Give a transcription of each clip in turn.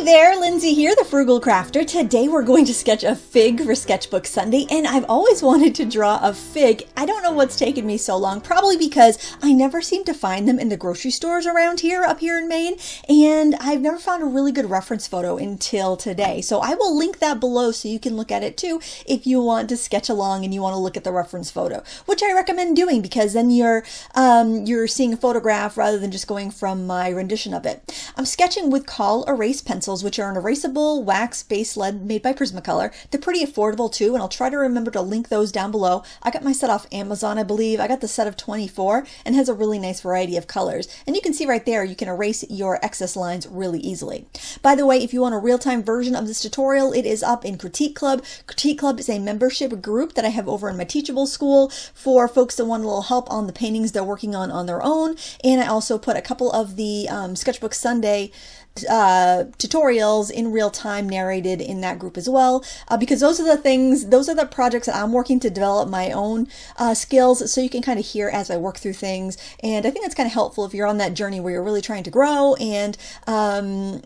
there, Lindsay here, the Frugal Crafter. Today we're going to sketch a fig for Sketchbook Sunday, and I've always wanted to draw a fig. I don't know what's taken me so long, probably because I never seem to find them in the grocery stores around here, up here in Maine, and I've never found a really good reference photo until today. So I will link that below so you can look at it too if you want to sketch along and you want to look at the reference photo, which I recommend doing because then you're seeing a photograph rather than just going from my rendition of it. I'm sketching with Call Erase pencils, which are an erasable wax-based lead made by Prismacolor. They're pretty affordable too, and I'll try to remember to link those down below. I got my set off Amazon, I believe. I got the set of 24 and has a really nice variety of colors. And you can see right there, you can erase your excess lines really easily. By the way, if you want a real-time version of this tutorial, it is up in Critique Club. Critique Club is a membership group that I have over in my Teachable School for folks that want a little help on the paintings they're working on their own. And I also put a couple of the Sketchbook Sunday tutorials in real time narrated in that group as well, because those are the projects that I'm working to develop my own skills, so you can kind of hear as I work through things. And I think that's kind of helpful if you're on that journey where you're really trying to grow and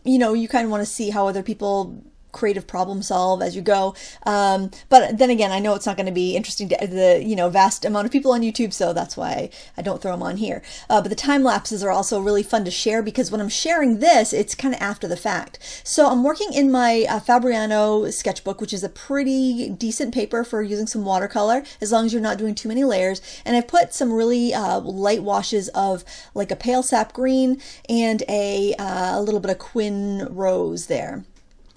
you kind of want to see how other people creative problem solve as you go. But then again, I know it's not going to be interesting to the vast amount of people on YouTube, so that's why I don't throw them on here. But the time lapses are also really fun to share because when I'm sharing this, it's kind of after the fact. So I'm working in my Fabriano sketchbook, which is a pretty decent paper for using some watercolor, as long as you're not doing too many layers. And I've put some really light washes of like a pale sap green and a little bit of quin rose there,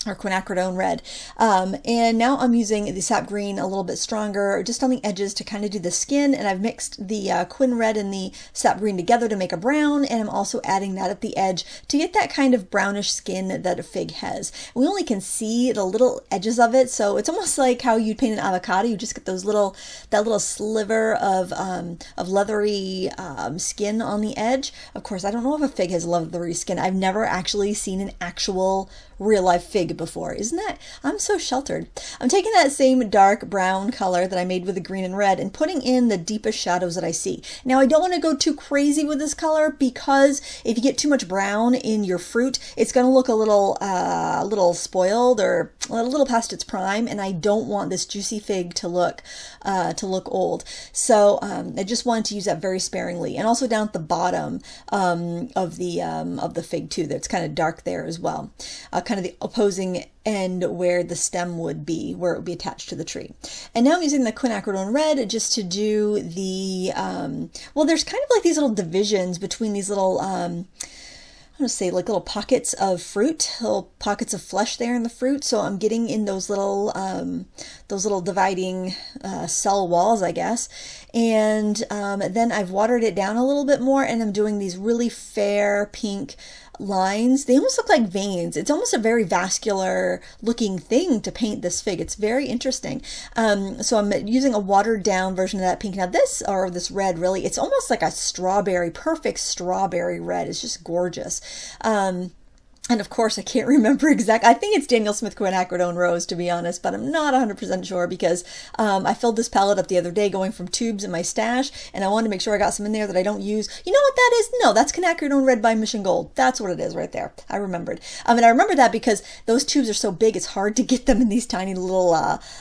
or quinacridone red. And now I'm using the sap green a little bit stronger just on the edges to kind of do the skin, and I've mixed the quin red and the sap green together to make a brown, and I'm also adding that at the edge to get that kind of brownish skin that a fig has. We only can see the little edges of it, so it's almost like how you'd paint an avocado. You just get that little sliver of leathery skin on the edge. Of course, I don't know if a fig has leathery skin. I've never actually seen an actual real life fig before. Isn't that? I'm so sheltered. I'm taking that same dark brown color that I made with the green and red and putting in the deepest shadows that I see. Now I don't want to go too crazy with this color because if you get too much brown in your fruit, it's going to look a little spoiled or a little past its prime, and I don't want this juicy fig to look old. So I just wanted to use that very sparingly, and also down at the bottom of the fig too. That's kind of dark there as well. Kind of the opposing end where the stem would be, where it would be attached to the tree. And now I'm using the quinacridone red just to do the, well, there's kind of like these little divisions between these little, I'm going to say like little pockets of fruit, little pockets of flesh there in the fruit. So I'm getting in those little dividing cell walls, I guess. And then I've watered it down a little bit more, and I'm doing these really fair pink lines. They almost look like veins. It's almost a very vascular looking thing to paint this fig. It's very interesting. So I'm using a watered down version of that pink. Now this red, really, it's almost like a strawberry, perfect strawberry red. It's just gorgeous. And of course, I can't remember exactly. I think it's Daniel Smith quinacridone rose, to be honest, but I'm not 100% sure because I filled this palette up the other day going from tubes in my stash, and I wanted to make sure I got some in there that I don't use. You know what that is? No, that's quinacridone red by Mission Gold. That's what it is right there. I remembered. And I remember that because those tubes are so big, it's hard to get them in these tiny little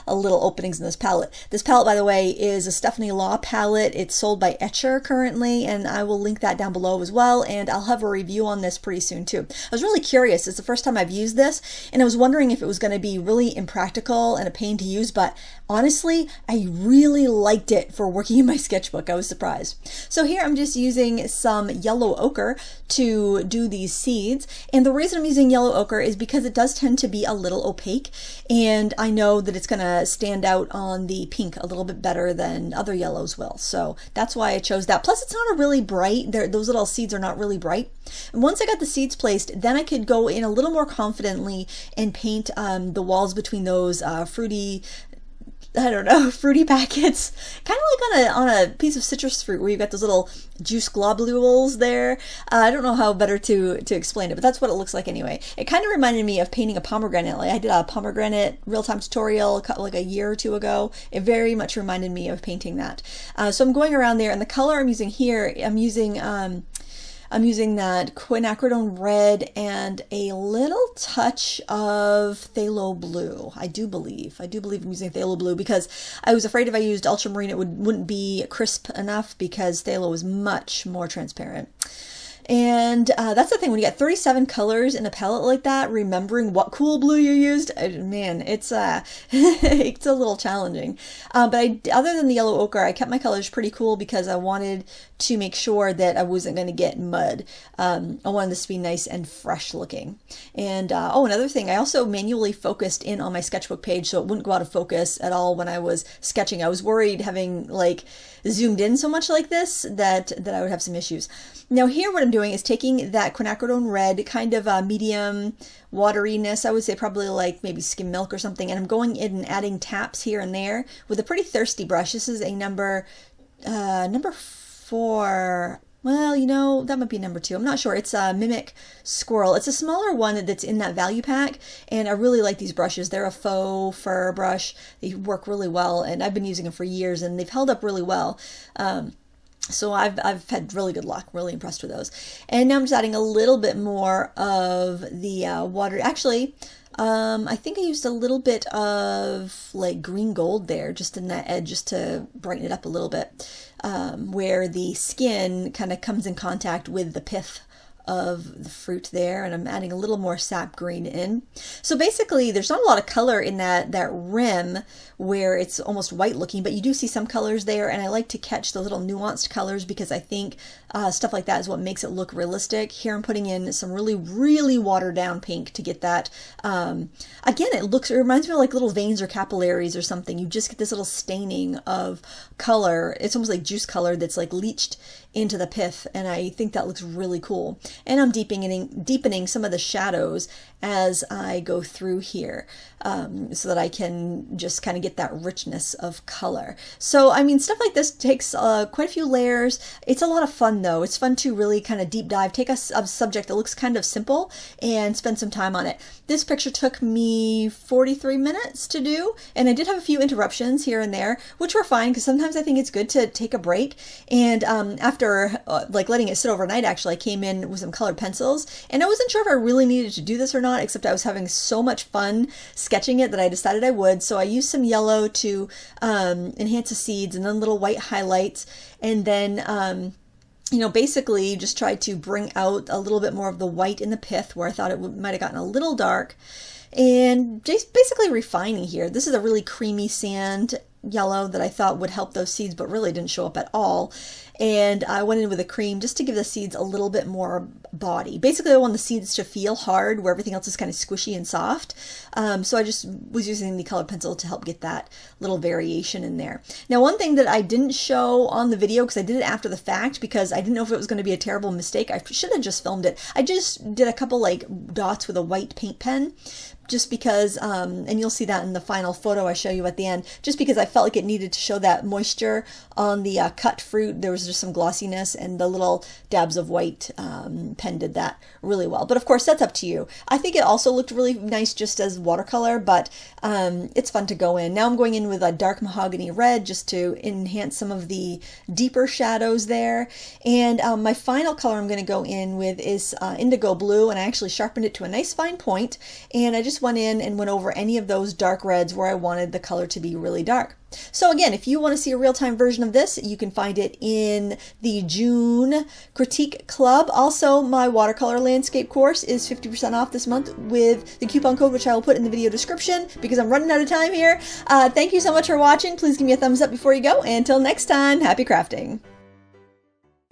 openings in this palette. This palette, by the way, is a Stephanie Law palette. It's sold by Etcher currently, and I will link that down below as well, and I'll have a review on this pretty soon too. I was really curious. It's the first time I've used this, and I was wondering if it was going to be really impractical and a pain to use, but honestly, I really liked it for working in my sketchbook. I was surprised. So here I'm just using some yellow ochre to do these seeds, and the reason I'm using yellow ochre is because it does tend to be a little opaque, and I know that it's going to stand out on the pink a little bit better than other yellows will. So that's why I chose that. Plus, it's not a really bright, those little seeds are not really bright. And once I got the seeds placed, then I could go in a little more confidently and paint the walls between those fruity packets, kind of like on a piece of citrus fruit where you've got those little juice globules there. I don't know how better to explain it, but that's what it looks like anyway. It kind of reminded me of painting a pomegranate. Like I did a pomegranate real-time tutorial like a year or two ago. It very much reminded me of painting that. So I'm going around there, and the color I'm using here, I'm using I'm using that quinacridone red and a little touch of phthalo blue. I do believe I'm using phthalo blue because I was afraid if I used ultramarine it wouldn't be crisp enough because phthalo is much more transparent. And that's the thing, when you get 37 colors in a palette like that, remembering what cool blue you used, man, it's it's a little challenging. But other than the yellow ochre, I kept my colors pretty cool because I wanted to make sure that I wasn't going to get mud. I wanted this to be nice and fresh looking. And oh, another thing, I also manually focused in on my sketchbook page so it wouldn't go out of focus at all when I was sketching. I was worried having like zoomed in so much like this that I would have some issues. Now here what I'm doing is taking that quinacridone red, kind of medium wateriness, I would say probably like maybe skim milk or something, and I'm going in and adding taps here and there with a pretty thirsty brush. This is a number 4. Well, you know, that might be number 2. I'm not sure. It's a Mimic Squirrel. It's a smaller one that's in that value pack, and I really like these brushes. They're a faux fur brush. They work really well, and I've been using them for years, and they've held up really well. So I've had really good luck, really impressed with those. And now I'm just adding a little bit more of the water. Actually, I think I used a little bit of like green gold there, just in that edge, just to brighten it up a little bit, where the skin kind of comes in contact with the pith of the fruit there, and I'm adding a little more sap green in. So basically there's not a lot of color in that rim where it's almost white looking, but you do see some colors there, and I like to catch the little nuanced colors because I think stuff like that is what makes it look realistic. Here I'm putting in some really watered down pink to get that, again, it reminds me of like little veins or capillaries or something. You just get this little staining of color. It's almost like juice color that's like leached into the pith, and I think that looks really cool. And I'm deepening some of the shadows as I go through here, so that I can just kind of get that richness of color. So I mean, stuff like this takes quite a few layers. It's a lot of fun though. It's fun to really kind of deep dive, take a subject that looks kind of simple and spend some time on it. This picture took me 43 minutes to do, and I did have a few interruptions here and there, which were fine because sometimes I think it's good to take a break. And after like letting it sit overnight, actually I came in with some colored pencils, and I wasn't sure if I really needed to do this or not, except I was having so much fun sketching it that I decided I would. So I used some yellow to enhance the seeds, and then little white highlights, and then you know, basically just tried to bring out a little bit more of the white in the pith where I thought it might have gotten a little dark, and just basically refining here. This is a really creamy sand yellow that I thought would help those seeds, but really didn't show up at all. And I went in with a cream just to give the seeds a little bit more body. Basically, I want the seeds to feel hard where everything else is kind of squishy and soft. So I just was using the colored pencil to help get that little variation in there. Now, one thing that I didn't show on the video, because I did it after the fact, because I didn't know if it was going to be a terrible mistake. I should have just filmed it. I just did a couple like dots with a white paint pen, just because, and you'll see that in the final photo I show you at the end, just because I felt like it needed to show that moisture on the cut fruit. There was just some glossiness, and the little dabs of white pen did that really well. But of course, that's up to you. I think it also looked really nice just as watercolor, but it's fun to go in. Now I'm going in with a dark mahogany red just to enhance some of the deeper shadows there. And my final color I'm going to go in with is indigo blue, and I actually sharpened it to a nice fine point, and I just went in and went over any of those dark reds where I wanted the color to be really dark. So again, if you want to see a real-time version of this, you can find it in the June Critique Club. Also, my watercolor landscape course is 50% off this month with the coupon code, which I will put in the video description because I'm running out of time here. Thank you so much for watching. Please give me a thumbs up before you go. And until next time, happy crafting.